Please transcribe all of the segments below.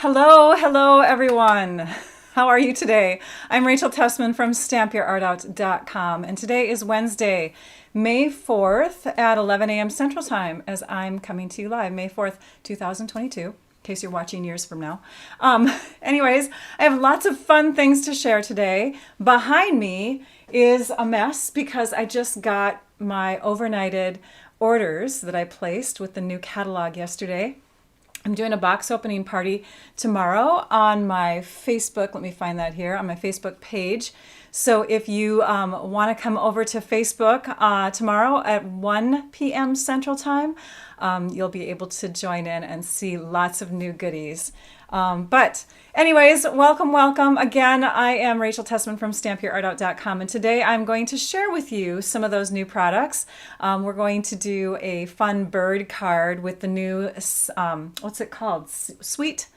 Hello everyone. How are you today? I'm Rachel Tessman from stampyourartout.com, and today is Wednesday, May 4th at 11 a.m. Central Time as I'm coming to you live, May 4th, 2022, in case you're watching years from now. Anyways, I have lots of fun things to share today. Behind me is a mess because I just got my overnighted orders that I placed with the new catalog yesterday. I'm doing a box opening party tomorrow on my Facebook. Let me find that here on my Facebook page. So if you want to come over to Facebook tomorrow at 1 p.m. Central Time, you'll be able to join in and see lots of new goodies. But anyways, welcome. Again, I am Rachel Tessman from stampyourartout.com, and today I'm going to share with you some of those new products. We're going to do a fun bird card with the new, what's it called? Sweet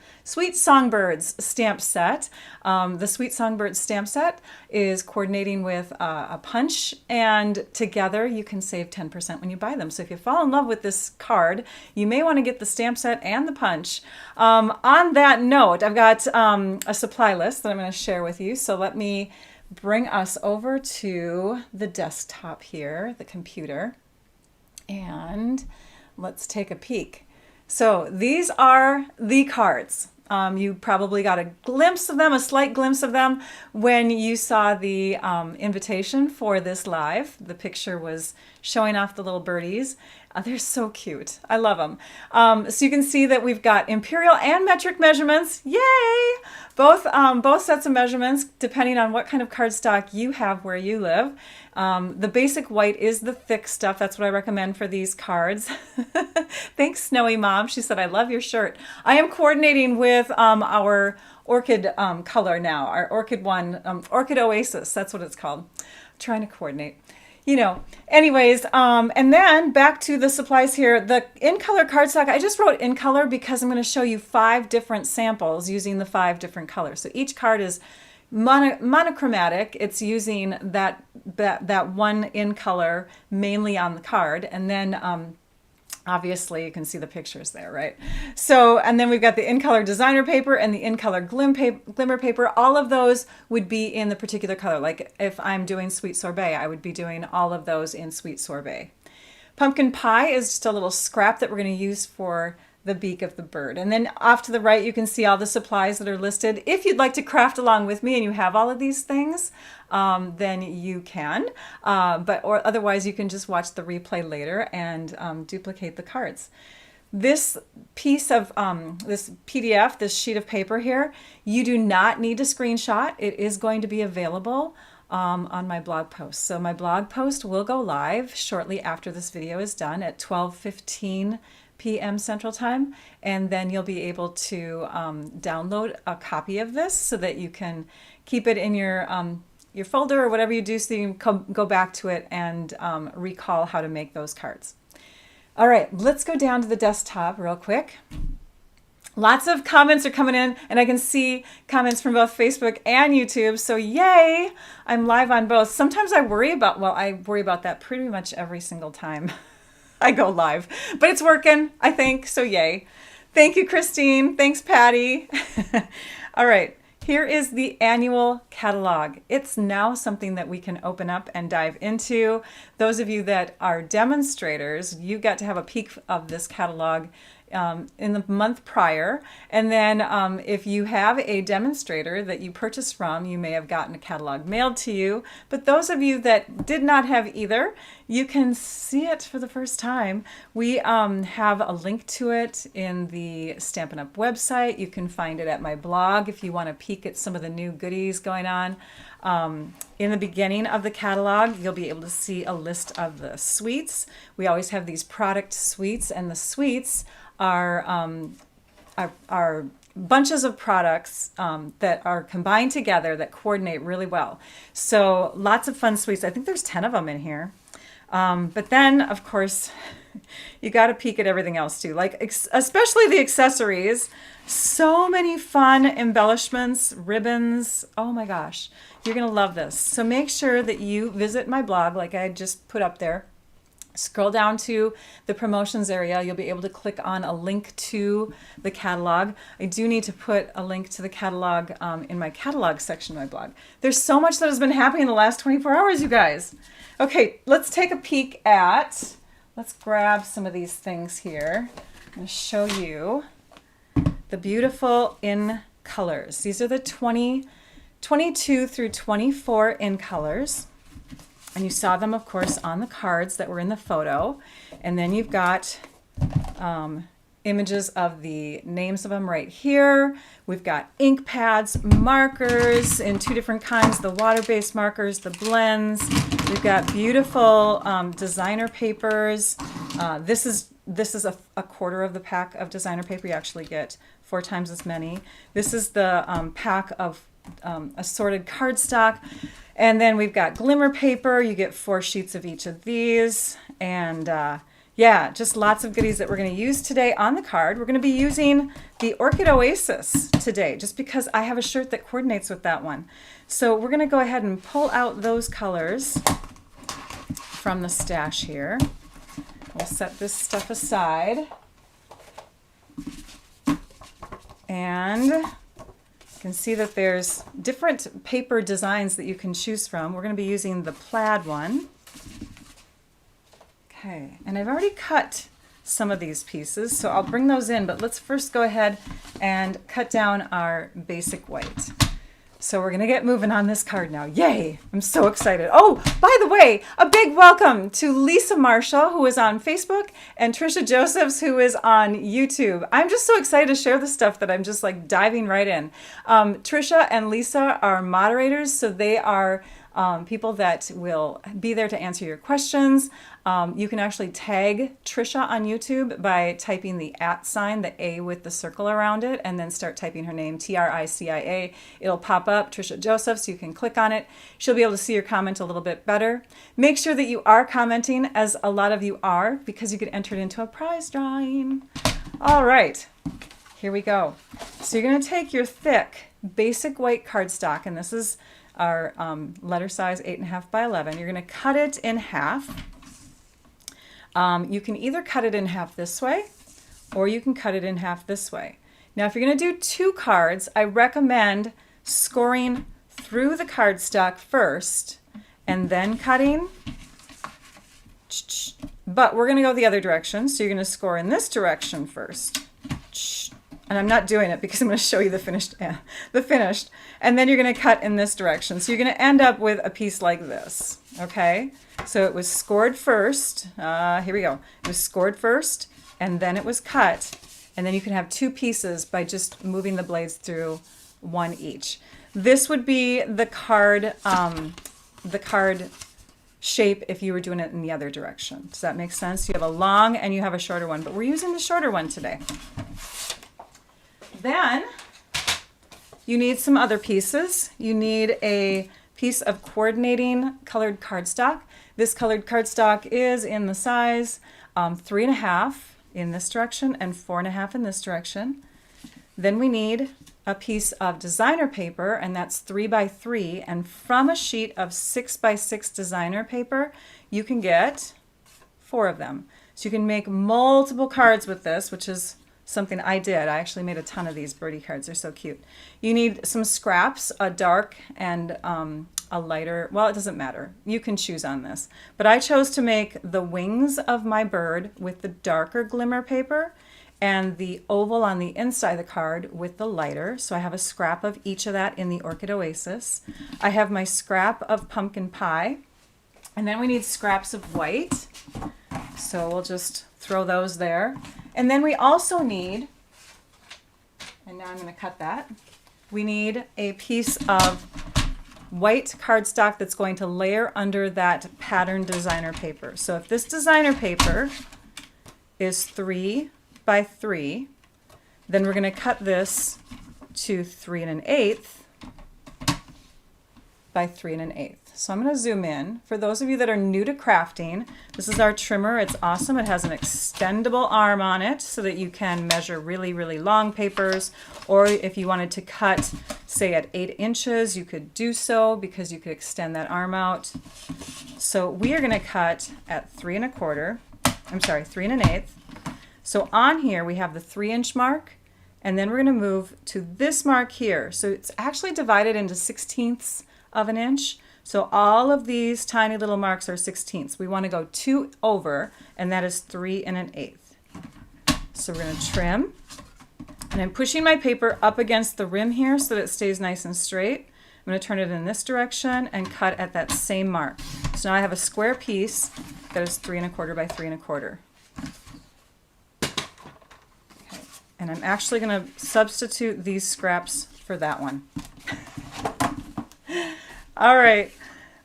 Songbirds stamp set. The Sweet Songbirds stamp set is coordinating with a punch, and together you can save 10% when you buy them. So if you fall in love with this card, you may want to get the stamp set and the punch. On that note, I've got a supply list that I'm going to share with you. So let me bring us over to the desktop here, the computer, and let's take a peek. So these are the cards. You probably got a glimpse of them, a slight glimpse of them, when you saw the invitation for this live. The picture was showing off the little birdies. They're so cute. I love them. So you can see that we've got imperial and metric measurements. Yay! Both sets of measurements, depending on what kind of cardstock you have where you live. The basic white is the thick stuff. That's what I recommend for these cards. Thanks, Snowy Mom. She said, I love your shirt. I am coordinating with our orchid color now, our orchid one, Orchid Oasis. That's what it's called. I'm trying to coordinate. Anyways, and then back to the supplies here. The in-color cardstock, I just wrote in color because I'm going to show you 5 different samples using the 5 different colors. So each card is monochromatic. It's using that one in color mainly on the card, and then obviously you can see the pictures there, right? So, and then we've got the in-color designer paper and the in-color glimmer paper. All of those would be in the particular color. Like if I'm doing Sweet Sorbet, I would be doing all of those in Sweet Sorbet. Pumpkin pie is just a little scrap that we're going to use for the beak of the bird. And then off to the right, you can see all the supplies that are listed. If you'd like to craft along with me and you have all of these things, then you can. Or otherwise, you can just watch the replay later and duplicate the cards. This piece of this PDF, this sheet of paper here, you do not need to screenshot. It is going to be available on my blog post. So my blog post will go live shortly after this video is done at 12:15 p.m. Central Time, and then you'll be able to download a copy of this so that you can keep it in your folder or whatever you do, so you can go back to it and recall how to make those cards. All right, let's go down to the desktop real quick. Lots of comments are coming in, and I can see comments from both Facebook and YouTube, so yay! I'm live on both. Sometimes I worry about that pretty much every single time I go live, but it's working, I think, so yay. Thank you, Christine. Thanks, Patty. All right, here is the annual catalog. It's now something that we can open up and dive into. Those of you that are demonstrators, you got to have a peek of this catalog in the month prior. And then if you have a demonstrator that you purchased from, you may have gotten a catalog mailed to you. But those of you that did not have either, you can see it for the first time. We have a link to it in the Stampin' Up! Website. You can find it at my blog if you want to peek at some of the new goodies going on. In the beginning of the catalog, you'll be able to see a list of the suites. We always have these product suites, and the suites are bunches of products that are combined together that coordinate really well. So lots of fun suites. I think there's 10 of them in here. But then, of course, you got to peek at everything else too, like especially the accessories. So many fun embellishments, ribbons. Oh my gosh, you're going to love this. So make sure that you visit my blog like I just put up there, Scroll down to the promotions area. You'll be able to click on a link to the catalog. I do need to put a link to the catalog in my catalog section of my blog. There's so much that has been happening in the last 24 hours, you guys. Okay, let's take a peek at, let's grab some of these things here. I'm going to show you the beautiful in colors. These are the 22 through 24 in colors. And you saw them, of course, on the cards that were in the photo. And then you've got images of the names of them right here. We've got ink pads, markers in two different kinds, the water-based markers, the blends. We've got beautiful designer papers. This is a quarter of the pack of designer paper. You actually get 4 times as many. This is the pack of assorted cardstock. And then we've got glimmer paper. You get 4 sheets of each of these. And yeah, just lots of goodies that we're going to use today on the card. We're going to be using the Orchid Oasis today, just because I have a shirt that coordinates with that one. So we're going to go ahead and pull out those colors from the stash here. We'll set this stuff aside. And you can see that there's different paper designs that you can choose from. We're going to be using the plaid one. Okay, and I've already cut some of these pieces, so I'll bring those in, but let's first go ahead and cut down our basic white. So we're going to get moving on this card now. Yay! I'm so excited. Oh, by the way, a big welcome to Lisa Marshall, who is on Facebook, and Trisha Josephs, who is on YouTube. I'm just so excited to share the stuff that I'm just like diving right in. Trisha and Lisa are moderators, so they are people that will be there to answer your questions. You can actually tag Trisha on YouTube by typing the @ sign, the A with the circle around it, and then start typing her name, Tricia. It'll pop up, Trisha Joseph, so you can click on it. She'll be able to see your comment a little bit better. Make sure that you are commenting, as a lot of you are, because you get entered into a prize drawing. All right, here we go. So you're going to take your thick, basic white cardstock, and this is our letter size 8.5 by 11. You're going to cut it in half. You can either cut it in half this way, or you can cut it in half this way. Now, if you're going to do 2 cards, I recommend scoring through the cardstock first and then cutting. But we're going to go the other direction, so you're going to score in this direction first. And I'm not doing it because I'm going to show you the finished. And then you're going to cut in this direction. So you're going to end up with a piece like this, okay? So it was scored first. Here we go. It was scored first, and then it was cut. And then you can have 2 pieces by just moving the blades through 1 each. This would be the card shape if you were doing it in the other direction. Does that make sense? You have a long and you have a shorter one, but we're using the shorter one today. Then you need some other pieces. You need a piece of coordinating colored cardstock. This colored cardstock is in the size 3.5 in this direction and 4.5 in this direction. Then we need a piece of designer paper, and that's 3 by 3. And from a sheet of 6 by 6 designer paper, you can get 4 of them. So you can make multiple cards with this, which is something I did. I actually made a ton of these birdie cards. They're so cute. You need some scraps, a dark and a lighter. Well, it doesn't matter. You can choose on this. But I chose to make the wings of my bird with the darker glimmer paper and the oval on the inside of the card with the lighter. So I have a scrap of each of that in the Orchid Oasis. I have my scrap of pumpkin pie. And then we need scraps of white. So we'll just throw those there. And then we also need, and now I'm going to cut that, we need a piece of white cardstock that's going to layer under that pattern designer paper. So if this designer paper is 3 by 3, then we're going to cut this to 3 1/8 by 3 1/8. So I'm going to zoom in. For those of you that are new to crafting, this is our trimmer. It's awesome. It has an extendable arm on it so that you can measure really, really long papers. Or if you wanted to cut, say at 8 inches, you could do so because you could extend that arm out. So we are going to cut at 3 1/4. I'm sorry, 3 1/8. So on here we have the 3-inch mark, and then we're going to move to this mark here. So it's actually divided into 1/16 of an inch. So all of these tiny little marks are 1/16. We want to go 2 over, and that is 3 1/8. So we're going to trim, and I'm pushing my paper up against the rim here so that it stays nice and straight. I'm going to turn it in this direction and cut at that same mark. So now I have a square piece that is 3 1/4 by 3 1/4. Okay. And I'm actually going to substitute these scraps for that one. All right,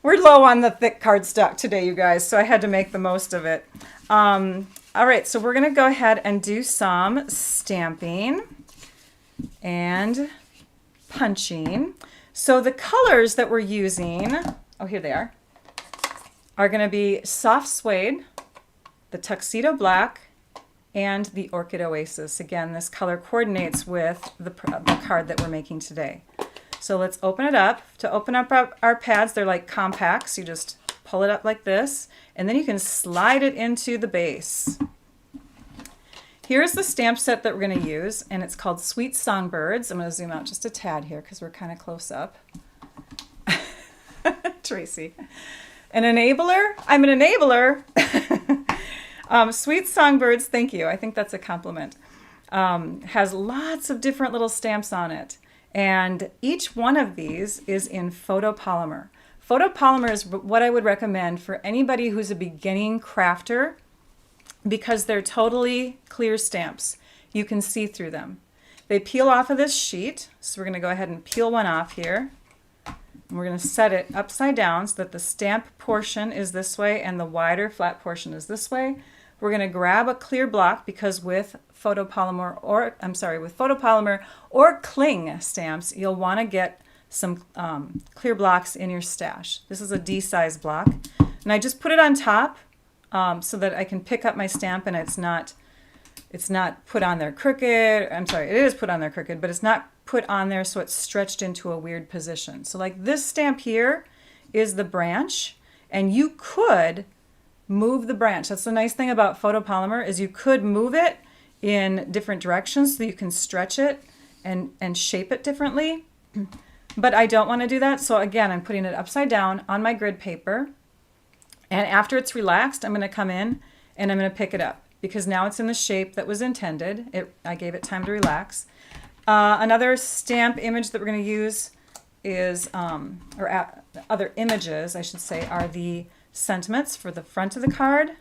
we're low on the thick cardstock today, you guys, so I had to make the most of it. All right, so we're going to go ahead and do some stamping and punching. So the colors that we're using, oh, here they are going to be Soft Suede, the Tuxedo Black, and the Orchid Oasis. Again, this color coordinates with the card that we're making today. So let's open it up. To open up our pads, they're like compacts. You just pull it up like this, and then you can slide it into the base. Here's the stamp set that we're going to use, and it's called Sweet Songbirds. I'm going to zoom out just a tad here because we're kind of close up. Tracy. An enabler? I'm an enabler. Sweet Songbirds, thank you. I think that's a compliment. Has lots of different little stamps on it. And each one of these is in photopolymer. Photopolymer is what I would recommend for anybody who's a beginning crafter because they're totally clear stamps. You can see through them. They peel off of this sheet. So we're going to go ahead and peel one off here. And we're going to set it upside down so that the stamp portion is this way and the wider flat portion is this way. We're going to grab a clear block because with photopolymer or cling stamps, you'll want to get some clear blocks in your stash. This is a D-size block, and I just put it on top so that I can pick up my stamp and it's not put on there crooked. I'm sorry, it is put on there crooked, but it's not put on there so it's stretched into a weird position. So like this stamp here is the branch, and you could move the branch. That's the nice thing about photopolymer is you could move it in different directions so you can stretch it and shape it differently. But I don't want to do that. So again, I'm putting it upside down on my grid paper. And after it's relaxed, I'm going to come in and I'm going to pick it up because now it's in the shape that was intended. I gave it time to relax. Another stamp image that we're going to use is, other images, I should say, are the sentiments for the front of the card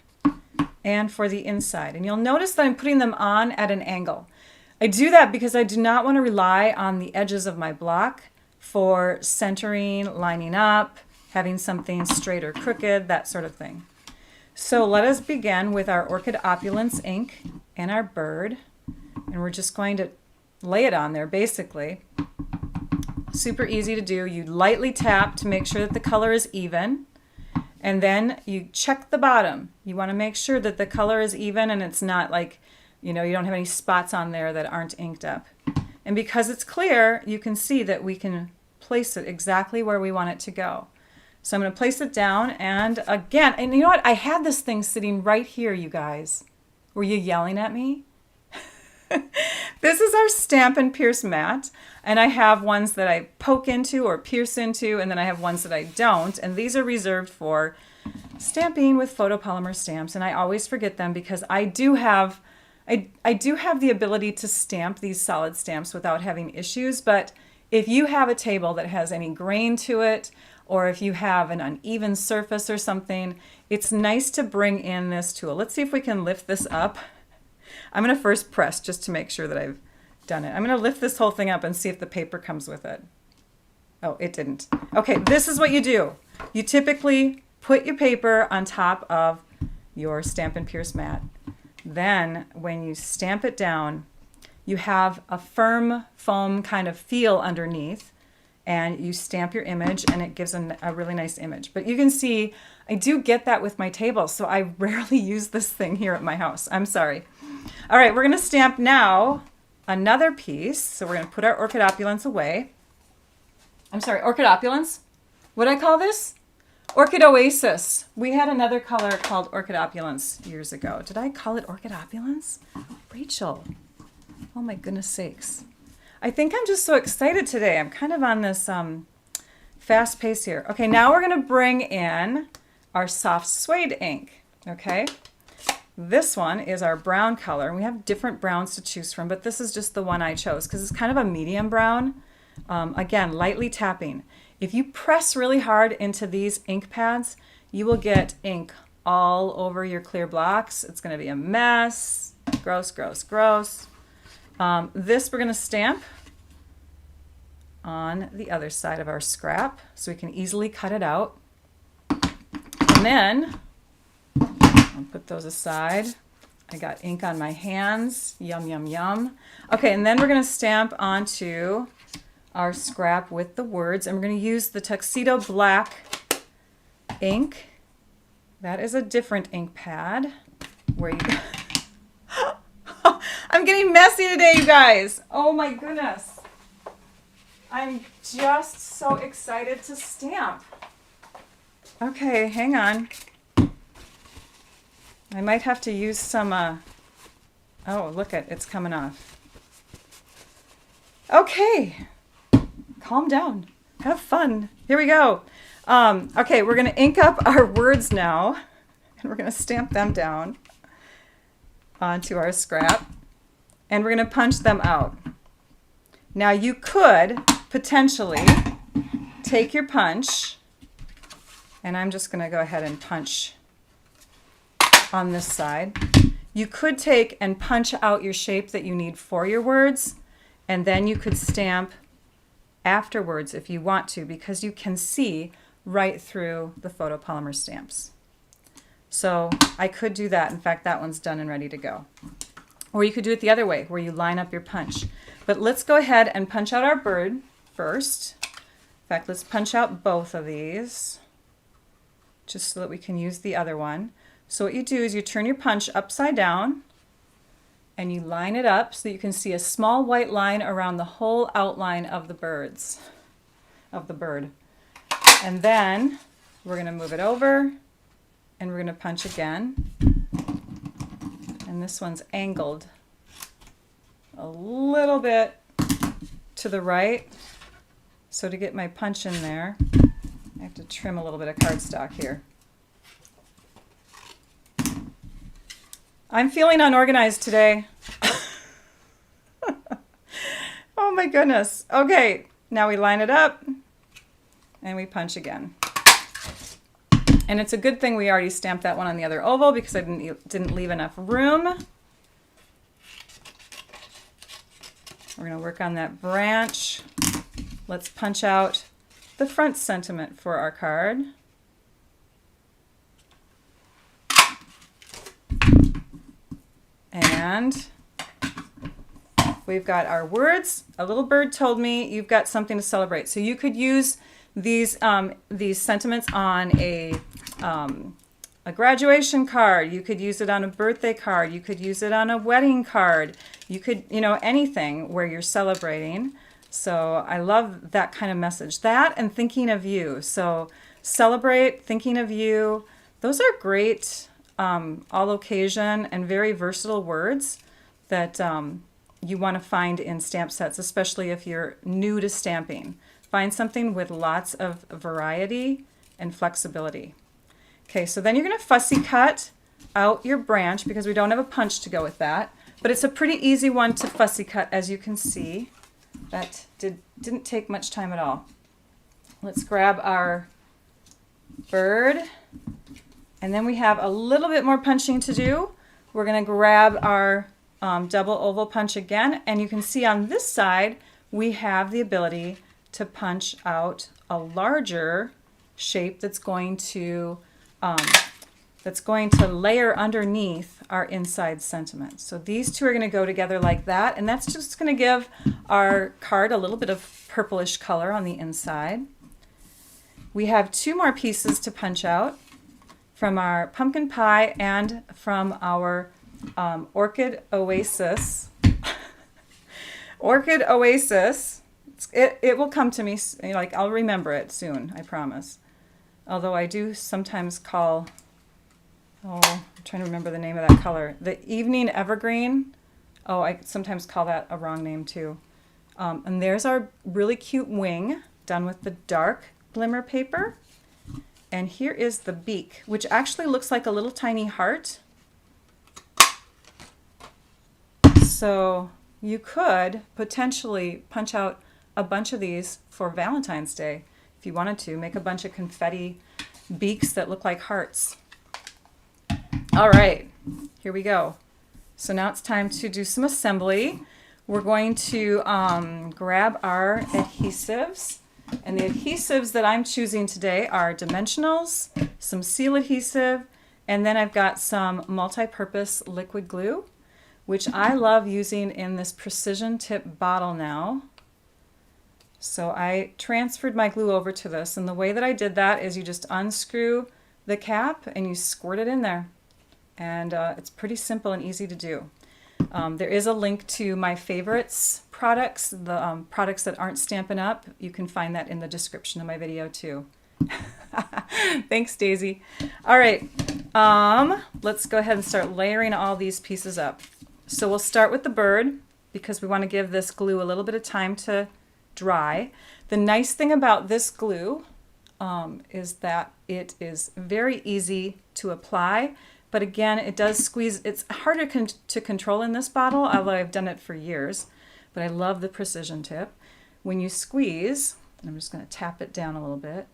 and for the inside. And you'll notice that I'm putting them on at an angle. I do that because I do not want to rely on the edges of my block for centering, lining up, having something straight or crooked, that sort of thing. So let us begin with our Orchid Opulence ink and our bird. And we're just going to lay it on there basically. Super easy to do. You lightly tap to make sure that the color is even. And then you check the bottom. You want to make sure that the color is even and it's not like, you don't have any spots on there that aren't inked up. And because it's clear, you can see that we can place it exactly where we want it to go. So I'm going to place it down, and again, and you know what? I had this thing sitting right here, you guys. Were you yelling at me? This is our Stampin Pierce Mat, and I have ones that I poke into or pierce into, and then I have ones that I don't, and these are reserved for stamping with photopolymer stamps, and I always forget them because I do have the ability to stamp these solid stamps without having issues, but if you have a table that has any grain to it, or if you have an uneven surface or something, it's nice to bring in this tool. Let's see if we can lift this up. I'm going to first press just to make sure that I've done it. I'm going to lift this whole thing up and see if the paper comes with it. Oh, it didn't. Okay, this is what you do. You typically put your paper on top of your Stampin Pierce mat. Then when you stamp it down, you have a firm foam kind of feel underneath, and you stamp your image and it gives a really nice image. But you can see I do get that with my table, so I rarely use this thing here at my house. I'm sorry. All right, we're going to stamp now another piece. So we're going to put our Orchid Opulence away. I'm sorry, Orchid Opulence? What did I call this? Orchid Oasis. We had another color called Orchid Opulence years ago. Did I call it Orchid Opulence? Rachel. Oh my goodness sakes. I think I'm just so excited today. I'm kind of on this fast pace here. Okay, now we're going to bring in our soft suede ink. Okay. This one is our brown color. We have different browns to choose from, but this is just the one I chose because it's kind of a medium brown. Again, lightly tapping. If you press really hard into these ink pads, you will get ink all over your clear blocks. It's going to be a mess. Gross, gross, gross. This we're going to stamp on the other side of our scrap so we can easily cut it out. And then I'll put those aside. I got ink on my hands. Yum, yum, yum. Okay, and then we're going to stamp onto our scrap with the words, and we're going to use the Tuxedo Black ink. That is a different ink pad. Where you... I'm getting messy today, you guys. Oh my goodness. I'm just so excited to stamp. Okay, hang on. I might have to use some, oh, look at it's coming off. Okay, calm down, have fun. Here we go. Okay, we're going to ink up our words now, and we're going to stamp them down onto our scrap, and we're going to punch them out. Now you could potentially take your punch, and I'm just going to go ahead and punch on this side. You could take and punch out your shape that you need for your words, and then you could stamp afterwards if you want to, because you can see right through the photopolymer stamps. So I could do that. In fact, that one's done and ready to go. Or you could do it the other way, where you line up your punch. But let's go ahead and punch out our bird first. In fact, let's punch out both of these, just so that we can use the other one. So what you do is you turn your punch upside down and you line it up so that you can see a small white line around the whole outline of the bird. And then we're going to move it over and we're going to punch again. And this one's angled a little bit to the right. So to get my punch in there, I have to trim a little bit of cardstock here. I'm feeling unorganized today. Oh my goodness. Okay, now we line it up and we punch again. And it's a good thing we already stamped that one on the other oval because I didn't leave enough room. We're going to work on that branch. Let's punch out the front sentiment for our card. And we've got our words. A little bird told me you've got something to celebrate. So you could use these sentiments on a graduation card. You could use it on a birthday card. You could use it on a wedding card. You could, anything where you're celebrating. So I love that kind of message. That and thinking of you. So celebrate, thinking of you. Those are great all occasion and very versatile words that you want to find in stamp sets, especially if you're new to stamping. Find something with lots of variety and flexibility. Okay, so then you're going to fussy cut out your branch because we don't have a punch to go with that, but it's a pretty easy one to fussy cut, as you can see. That didn't take much time at all. Let's grab our bird. And then we have a little bit more punching to do. We're going to grab our double oval punch again, and you can see on this side we have the ability to punch out a larger shape that's going to layer underneath our inside sentiment. So these two are going to go together like that, and that's just going to give our card a little bit of purplish color on the inside. We have two more pieces to punch out from our pumpkin pie and from our Orchid Oasis. Orchid Oasis. It will come to me, I'll remember it soon, I promise. Although I do sometimes call, oh, I'm trying to remember the name of that color. The Evening Evergreen. Oh, I sometimes call that a wrong name too. And there's our really cute wing done with the dark glimmer paper. And here is the beak, which actually looks like a little tiny heart. So you could potentially punch out a bunch of these for Valentine's Day if you wanted to. Make a bunch of confetti beaks that look like hearts. All right, here we go. So now it's time to do some assembly. We're going to grab our adhesives. And the adhesives that I'm choosing today are dimensionals, some seal adhesive, and then I've got some multi-purpose liquid glue, which I love using in this precision tip bottle now. So I transferred my glue over to this, and the way that I did that is you just unscrew the cap and you squirt it in there. And it's pretty simple and easy to do. There is a link to my favorites products, the products that aren't Stampin' Up. You can find that in the description of my video too. Thanks, Daisy. All right, let's go ahead and start layering all these pieces up. So we'll start with the bird because we want to give this glue a little bit of time to dry. The nice thing about this glue is that it is very easy to apply. But again, it does squeeze. It's harder to control in this bottle, although I've done it for years. But I love the precision tip. When you squeeze, and I'm just going to tap it down a little bit,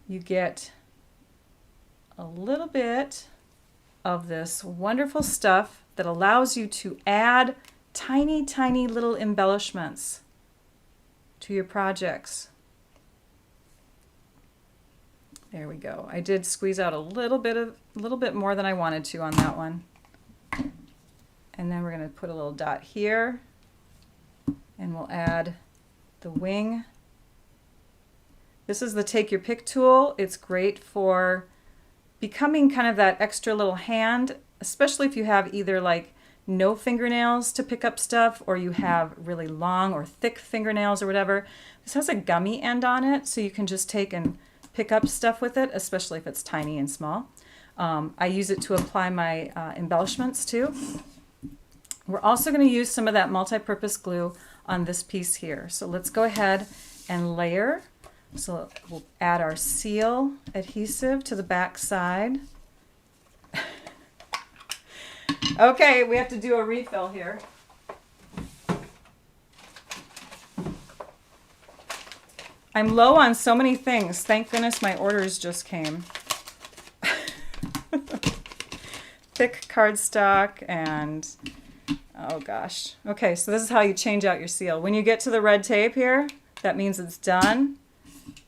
you get a little bit of this wonderful stuff that allows you to add tiny, tiny little embellishments to your projects. There we go. I did squeeze out a little bit more than I wanted to on that one. And then we're going to put a little dot here, and we'll add the wing. This is the Take Your Pick tool. It's great for becoming kind of that extra little hand, especially if you have either like no fingernails to pick up stuff or you have really long or thick fingernails or whatever. This has a gummy end on it, so you can just take and pick up stuff with it, especially if it's tiny and small. I use it to apply my embellishments too. We're also going to use some of that multi-purpose glue on this piece here. So let's go ahead and layer. So we'll add our seal adhesive to the back side. Okay, we have to do a refill here. I'm low on so many things. Thank goodness my orders just came. Thick cardstock and, oh gosh. Okay, so this is how you change out your seal. When you get to the red tape here, that means it's done.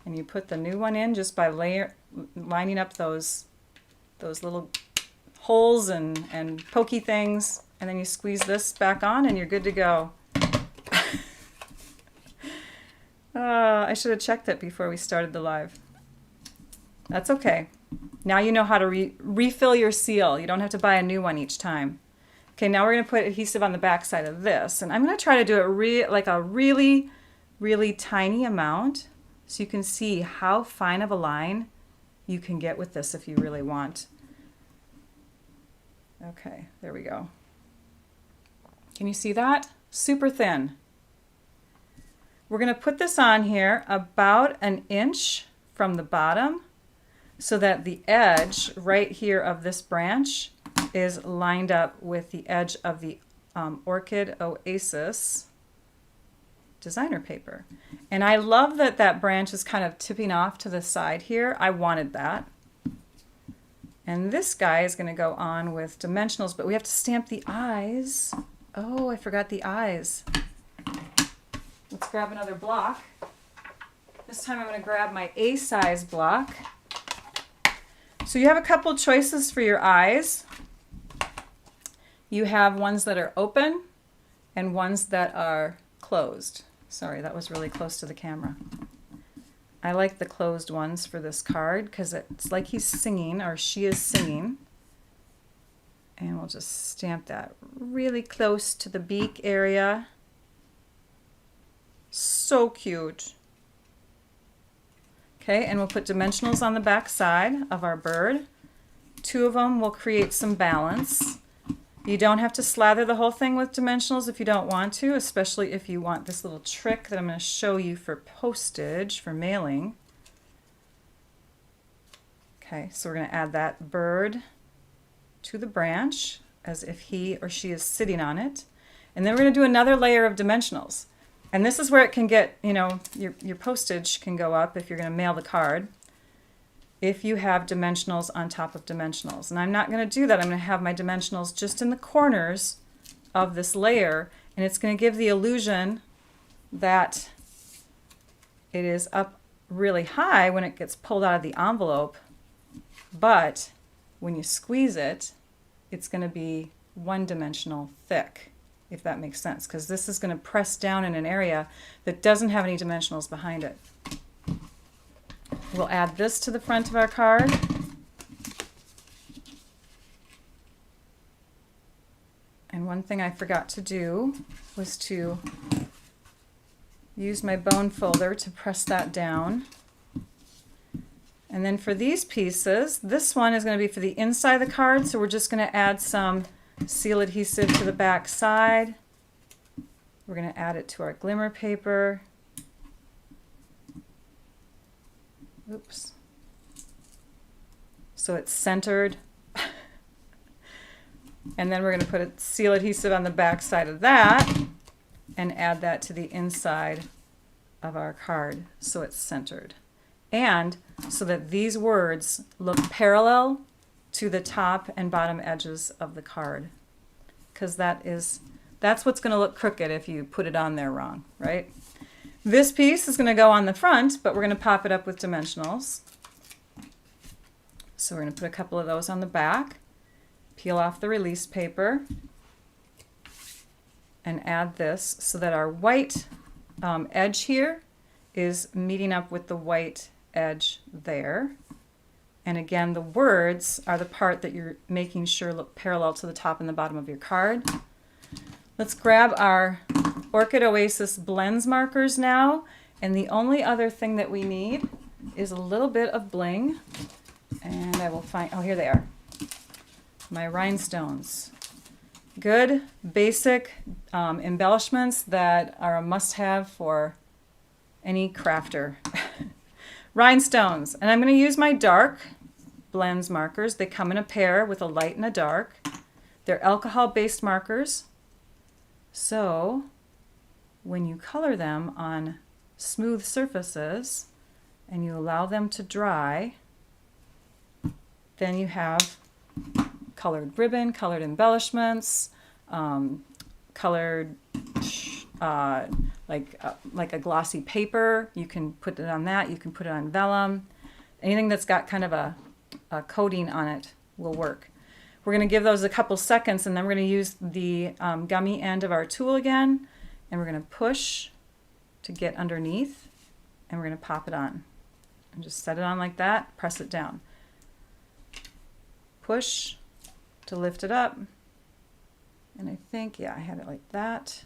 And you put the new one in just by lining up those little holes and pokey things. And then you squeeze this back on and you're good to go. I should have checked it before we started the live. That's okay. Now you know how to refill your seal. You don't have to buy a new one each time. Okay, now we're going to put adhesive on the back side of this. And I'm going to try to do it like a really, really tiny amount so you can see how fine of a line you can get with this if you really want. Okay, there we go. Can you see that? Super thin. We're going to put this on here about an inch from the bottom so that the edge right here of this branch is lined up with the edge of the Orchid Oasis designer paper. And I love that that branch is kind of tipping off to the side here. I wanted that. And this guy is going to go on with dimensionals, but we have to stamp the eyes. Oh, I forgot the eyes. Let's grab another block. This time I'm going to grab my A-size block. So you have a couple choices for your eyes. You have ones that are open and ones that are closed. Sorry, that was really close to the camera. I like the closed ones for this card because it's like he's singing or she is singing. And we'll just stamp that really close to the beak area. So cute. Okay, and we'll put dimensionals on the back side of our bird. 2 of them will create some balance. You don't have to slather the whole thing with dimensionals if you don't want to, especially if you want this little trick that I'm going to show you for postage, for mailing. Okay, so we're going to add that bird to the branch as if he or she is sitting on it. And then we're going to do another layer of dimensionals. And this is where it can get, you know, your postage can go up if you're going to mail the card, if you have dimensionals on top of dimensionals. And I'm not going to do that. I'm going to have my dimensionals just in the corners of this layer, and it's going to give the illusion that it is up really high when it gets pulled out of the envelope, but when you squeeze it, it's going to be one-dimensional thick, if that makes sense, because this is going to press down in an area that doesn't have any dimensionals behind it. We'll add this to the front of our card. And one thing I forgot to do was to use my bone folder to press that down. And then for these pieces, this one is going to be for the inside of the card, so we're just going to add some seal adhesive to the back side. We're going to add it to our glimmer paper. Oops. So it's centered. And then we're going to put a seal adhesive on the back side of that and add that to the inside of our card so it's centered. And so that these words look parallel to the top and bottom edges of the card, because that's what's going to look crooked if you put it on there wrong, right? This piece is going to go on the front, but we're going to pop it up with dimensionals. So we're going to put a couple of those on the back, peel off the release paper, and add this so that our white edge here is meeting up with the white edge there. And again, the words are the part that you're making sure look parallel to the top and the bottom of your card. Let's grab our Orchid Oasis Blends markers now. And the only other thing that we need is a little bit of bling. And I will find, oh, here they are. My rhinestones. Good, basic embellishments that are a must-have for any crafter. Rhinestones. And I'm going to use my dark blends markers. They come in a pair with a light and a dark. They're alcohol-based markers. So when you color them on smooth surfaces and you allow them to dry, then you have colored ribbon, colored embellishments, colored like a glossy paper. You can put it on that. You can put it on vellum. Anything that's got kind of a coating on it will work. We're going to give those a couple seconds, and then we're going to use the gummy end of our tool again, and we're going to push to get underneath, and we're going to pop it on. And just set it on like that, press it down. Push to lift it up. And I think, yeah, I had it like that.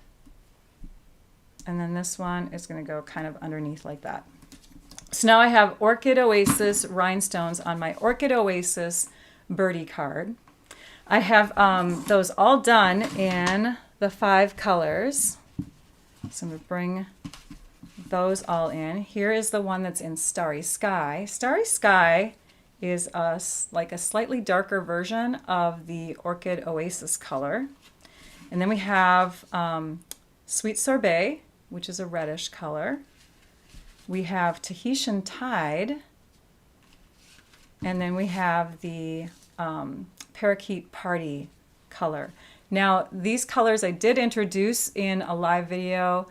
And then this one is going to go kind of underneath like that. So now I have Orchid Oasis rhinestones on my Orchid Oasis birdie card. I have those all done in the 5 colors. So I'm going to bring those all in. Here is the one that's in Starry Sky. Starry Sky is like a slightly darker version of the Orchid Oasis color. And then we have Sweet Sorbet, which is a reddish color. We have Tahitian Tide. And then we have the Parakeet Party color. Now, these colors I did introduce in a live video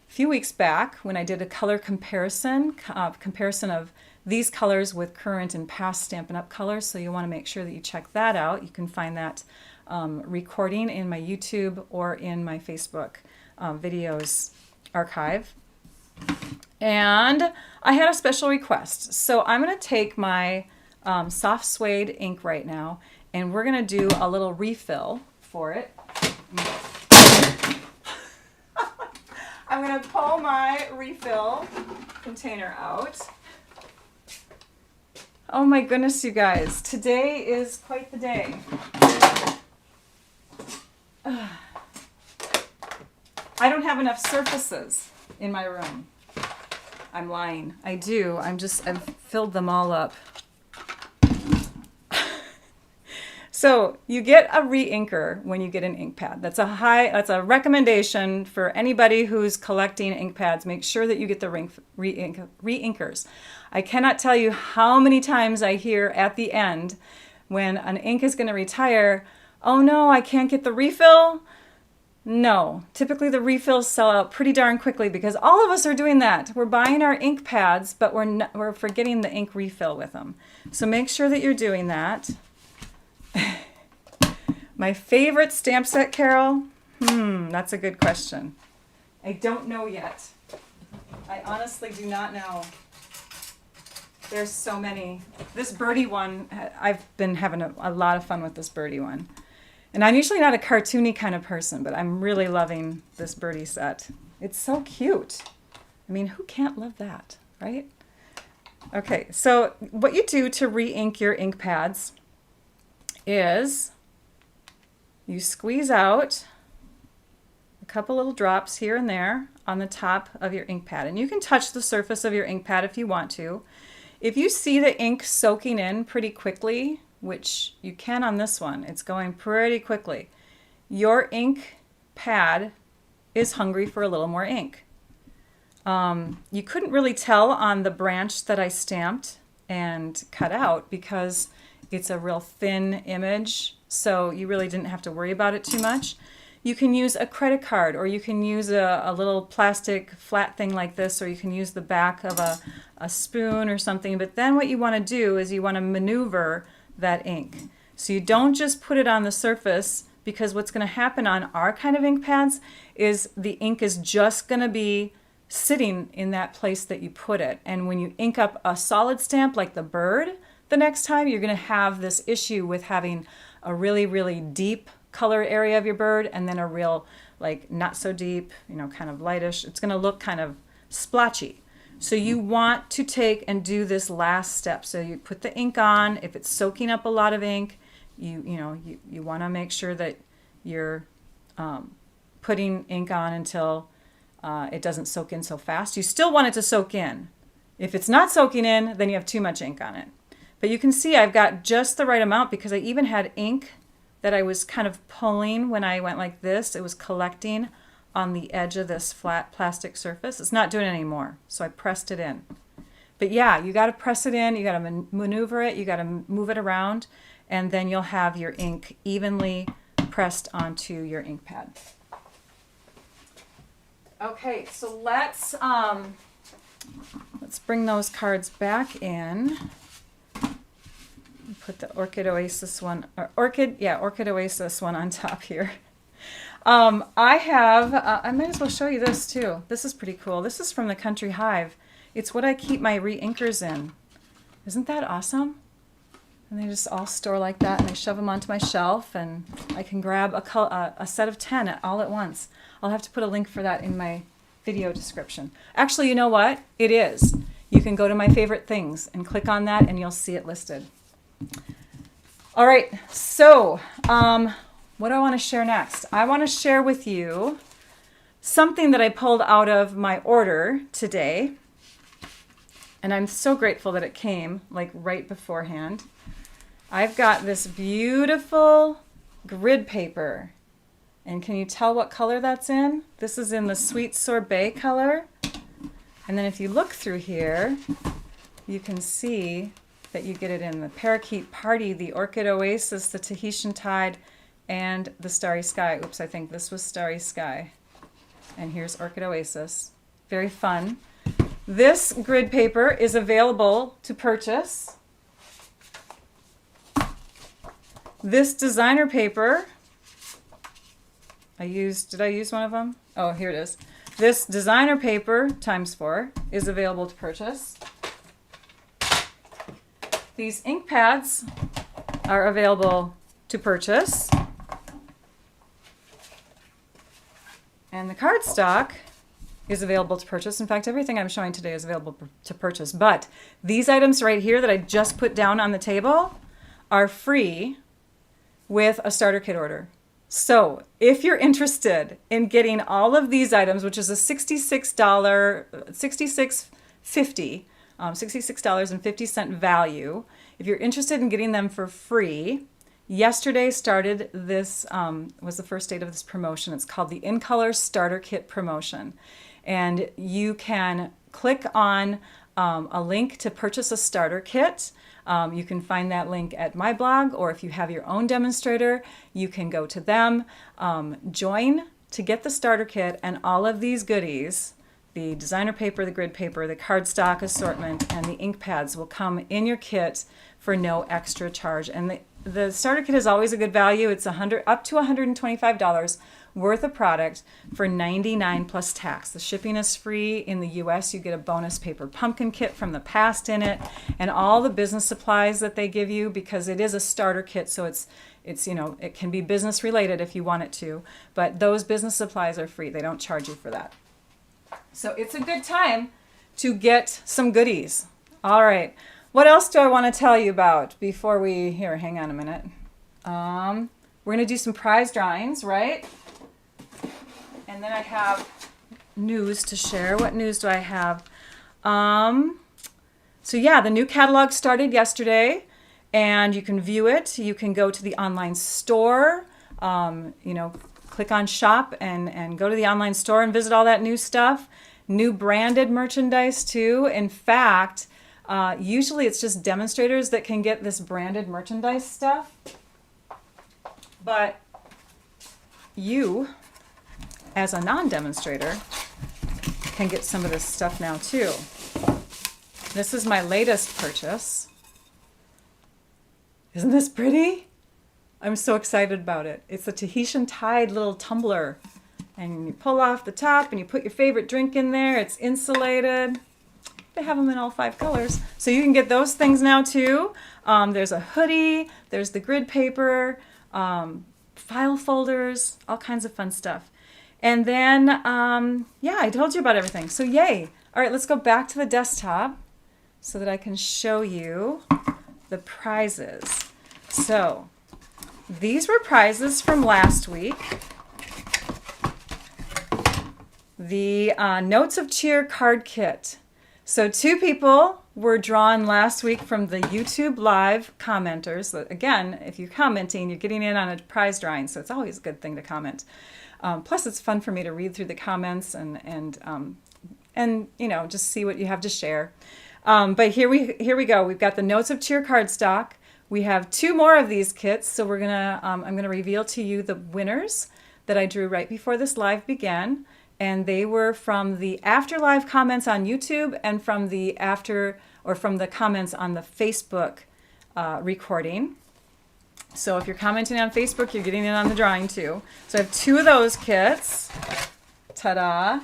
a few weeks back when I did a color comparison of these colors with current and past Stampin' Up! Colors, so you want to make sure that you check that out. You can find that recording in my YouTube or in my Facebook videos archive. And I had a special request. So I'm going to take my soft suede ink right now, and we're going to do a little refill for it. I'm going to pull my refill container out. Oh my goodness, you guys. Today is quite the day. I don't have enough surfaces in my room. I'm lying. I do. I've filled them all up. So you get a re-inker when you get an ink pad. That's a recommendation for anybody who's collecting ink pads. Make sure that you get the re-inkers. I cannot tell you how many times I hear at the end when an ink is going to retire, oh no, I can't get the refill. No, typically the refills sell out pretty darn quickly because all of us are doing that. We're buying our ink pads, but we're forgetting the ink refill with them. So make sure that you're doing that. My favorite stamp set, Carol? That's a good question. I don't know yet. I honestly do not know. There's so many. This birdie one, I've been having a lot of fun with this birdie one. And I'm usually not a cartoony kind of person, but I'm really loving this birdie set. It's so cute. I mean, who can't love that, right? Okay, so what you do to re-ink your ink pads is you squeeze out a couple little drops here and there on the top of your ink pad. And you can touch the surface of your ink pad if you want to. If you see the ink soaking in pretty quickly, which you can on this one, it's going pretty quickly, your ink pad is hungry for a little more ink. You couldn't really tell on the branch that I stamped and cut out because it's a real thin image, so you really didn't have to worry about it too much. You can use a credit card, or you can use a little plastic flat thing like this, or you can use the back of a spoon or something. But then what you want to do is you want to maneuver that ink. So you don't just put it on the surface, because what's going to happen on our kind of ink pads is the ink is just going to be sitting in that place that you put it. And when you ink up a solid stamp like the bird, the next time you're going to have this issue with having a really, really deep color area of your bird and then a real, like, not so deep, you know, kind of lightish. It's going to look kind of splotchy. So you want to take and do this last step. So you put the ink on. If it's soaking up a lot of ink, you want to make sure that you're putting ink on until it doesn't soak in so fast. You still want it to soak in. If it's not soaking in, then you have too much ink on it. But you can see I've got just the right amount, because I even had ink that I was kind of pulling when I went like this. It was collecting on the edge of this flat plastic surface. It's not doing it anymore, so I pressed it in. But yeah, you got to press it in, you got to maneuver it, you got to move it around, and then you'll have your ink evenly pressed onto your ink pad. Okay, so let's bring those cards back in. Put the Orchid Oasis one, or Orchid Oasis one on top here. I have, I might as well show you this too. This is pretty cool. This is from the Country Hive. It's what I keep my re-inkers in. Isn't that awesome? And they just all store like that, and I shove them onto my shelf, and I can grab a set of 10 all at once. I'll have to put a link for that in my video description. Actually, you know what? It is. You can go to my favorite things and click on that, and you'll see it listed. All right, so what do I want to share next? I want to share with you something that I pulled out of my order today, and I'm so grateful that it came like right beforehand. I've got this beautiful grid paper, and can you tell what color that's in? This is in the Sweet Sorbet color, and then if you look through here, you can see that you get it in the Parakeet Party, the Orchid Oasis, the Tahitian Tide, and the Starry Sky. Oops, I think this was Starry Sky. And here's Orchid Oasis. Very fun. This grid paper is available to purchase. This designer paper, did I use one of them? Oh, here it is. This designer paper ×4 is available to purchase. These ink pads are available to purchase. And the cardstock is available to purchase. In fact, everything I'm showing today is available to purchase. But these items right here that I just put down on the table are free with a starter kit order. So if you're interested in getting all of these items, which is a $66.50 value, if you're interested in getting them for free, yesterday started this, was the first date of this promotion. It's called the In Color Starter Kit Promotion. And you can click on a link to purchase a starter kit. You can find that link at my blog, or if you have your own demonstrator, you can go to them, join to get the starter kit and all of these goodies. The designer paper, the grid paper, the cardstock assortment, and the ink pads will come in your kit for no extra charge. And the starter kit is always a good value. It's up to $125 worth of product for $99 plus tax. The shipping is free. In the US, you get a bonus paper pumpkin kit from the past in it, and all the business supplies that they give you, because it is a starter kit, so it's it can be business related if you want it to, but those business supplies are free. They don't charge you for that. So it's a good time to get some goodies. All right. What else do I want to tell you about before hang on a minute. We're going to do some prize drawings, right? And then I have news to share. What news do I have? So yeah, the new catalog started yesterday, and you can view it. You can go to the online store, click on shop and go to the online store and visit all that new stuff. New branded merchandise too. In fact, usually it's just demonstrators that can get this branded merchandise stuff. But you, as a non-demonstrator, can get some of this stuff now too. This is my latest purchase. Isn't this pretty? I'm so excited about it. It's a Tahitian Tide little tumbler. And you pull off the top and you put your favorite drink in there. It's insulated. They have them in all 5 colors. So you can get those things now too. There's a hoodie, there's the grid paper, file folders, all kinds of fun stuff. And then, yeah, I told you about everything. So yay. All right, let's go back to the desktop so that I can show you the prizes. So these were prizes from last week. The Notes of Cheer card kit. So 2 people were drawn last week from the YouTube live commenters. Again, if you're commenting, you're getting in on a prize drawing, so it's always a good thing to comment. Plus, it's fun for me to read through the comments and just see what you have to share. But here we go. We've got the Notes of Cheer cardstock. We have 2 more of these kits, so I'm gonna reveal to you the winners that I drew right before this live began. And they were from the after live comments on YouTube and from the comments on the Facebook recording. So if you're commenting on Facebook, you're getting in on the drawing too. So I have 2 of those kits. Ta-da!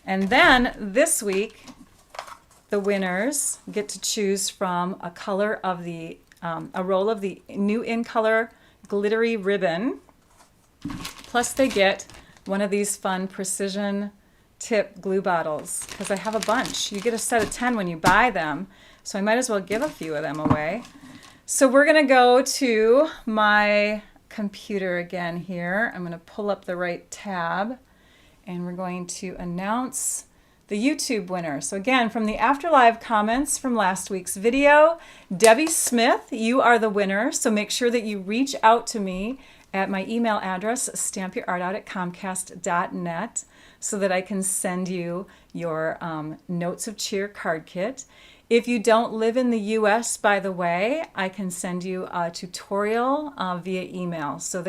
And then this week, the winners get to choose from a color of a roll of the new In Color glittery ribbon. Plus they get one of these fun precision tip glue bottles, because I have a bunch. You get a set of 10 when you buy them, so I might as well give a few of them away. So we're going to go to my computer again here. I'm going to pull up the right tab, and we're going to announce the YouTube winner. So again, from the After Live comments from last week's video, Debbie Smith, you are the winner. So make sure that you reach out to me at my email address, stampyourartout@comcast.net, so that I can send you your Notes of Cheer card kit. If you don't live in the US, by the way, I can send you a tutorial via email. So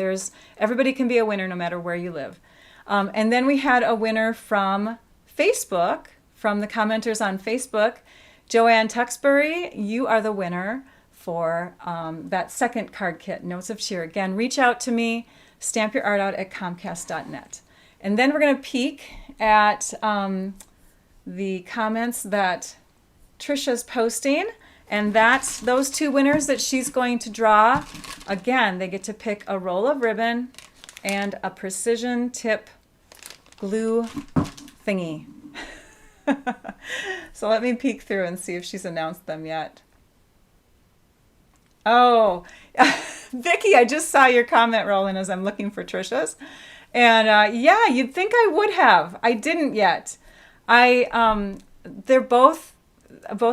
everybody can be a winner no matter where you live. And then we had a winner from Facebook, from the commenters on Facebook. Joanne Tuxbury, you are the winner for that second card kit, Notes of Cheer. Again, reach out to me, stampyourartout@comcast.net. And then we're going to peek at the comments that Trisha's posting, and that's those 2 winners that she's going to draw. Again, they get to pick a roll of ribbon and a precision tip glue thingy. So let me peek through and see if she's announced them yet. Oh, Vicky, I just saw your comment rolling as I'm looking for Trisha's. And yeah, you'd think I would have. I didn't yet. They're both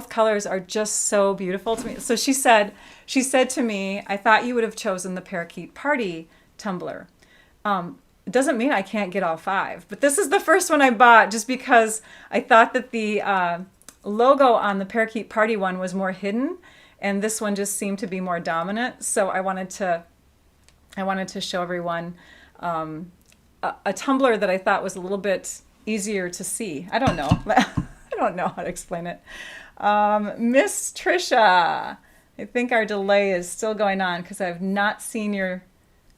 colors are just so beautiful to me. So she said to me, I thought you would have chosen the Parakeet Party tumbler. It doesn't mean I can't get all 5, but this is the first one I bought just because I thought that the logo on the Parakeet Party one was more hidden, and this one just seemed to be more dominant. So I wanted to show everyone a tumbler that I thought was a little bit easier to see. I don't know. I don't know how to explain it. Miss Trisha, I think our delay is still going on because I've not seen your...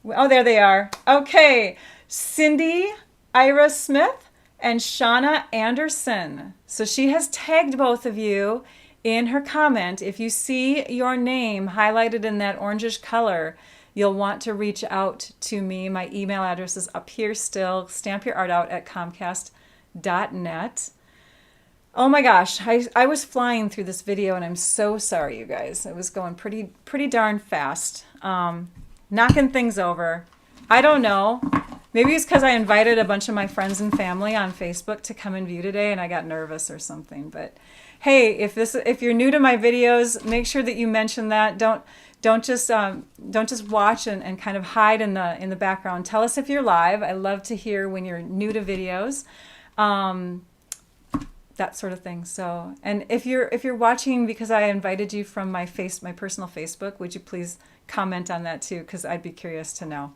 Oh, there they are. Okay. Cindy Ira Smith and Shauna Anderson. So she has tagged both of you in her comment. If you see your name highlighted in that orangish color, you'll want to reach out to me. My email address is up here still, stampyourartout@comcast.net. Oh my gosh, I was flying through this video and I'm so sorry, you guys. It was going pretty darn fast. Knocking things over. I don't know. Maybe it's because I invited a bunch of my friends and family on Facebook to come and view today and I got nervous or something. But hey, if you're new to my videos, make sure that you mention that. Don't just watch and kind of hide in the background. Tell us if you're live. I love to hear when you're new to videos. That sort of thing. So, and if you're watching because I invited you from my personal Facebook, would you please comment on that too? Because I'd be curious to know.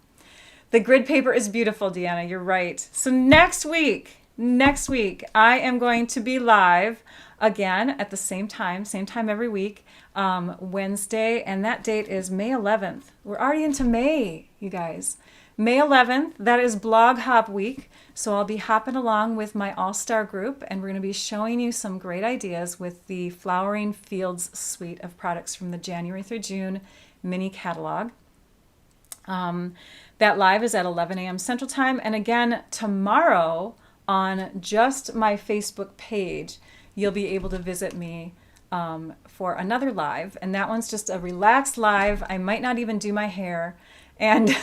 The grid paper is beautiful, Deanna. You're right. So next week, I am going to be live again at the same time every week, Wednesday, and that date is May 11th. We're already into May, you guys. May 11th, that is Blog Hop Week. So I'll be hopping along with my all-star group, and we're going to be showing you some great ideas with the Flowering Fields suite of products from the January through June mini catalog. That live is at 11 a.m. Central Time. And again, tomorrow on just my Facebook page, you'll be able to visit me for another live. And that one's just a relaxed live. I might not even do my hair. And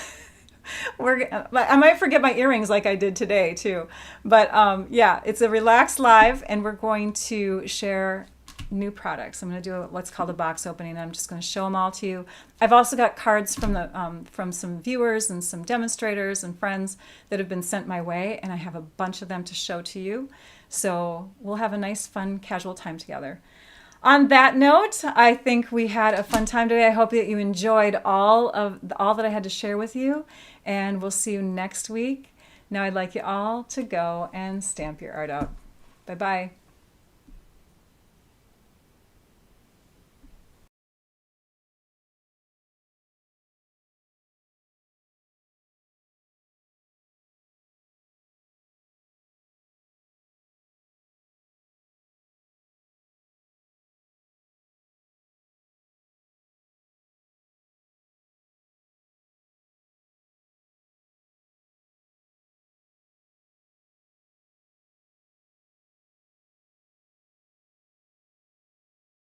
I might forget my earrings like I did today too. But yeah, it's a relaxed live and we're going to share new products. I'm going to do what's called a box opening. I'm just going to show them all to you. I've also got cards from some viewers and some demonstrators and friends that have been sent my way, and I have a bunch of them to show to you. So we'll have a nice, fun, casual time together. On that note, I think we had a fun time today. I hope that you enjoyed all that I had to share with you, and we'll see you next week. Now I'd like you all to go and stamp your art out. Bye-bye.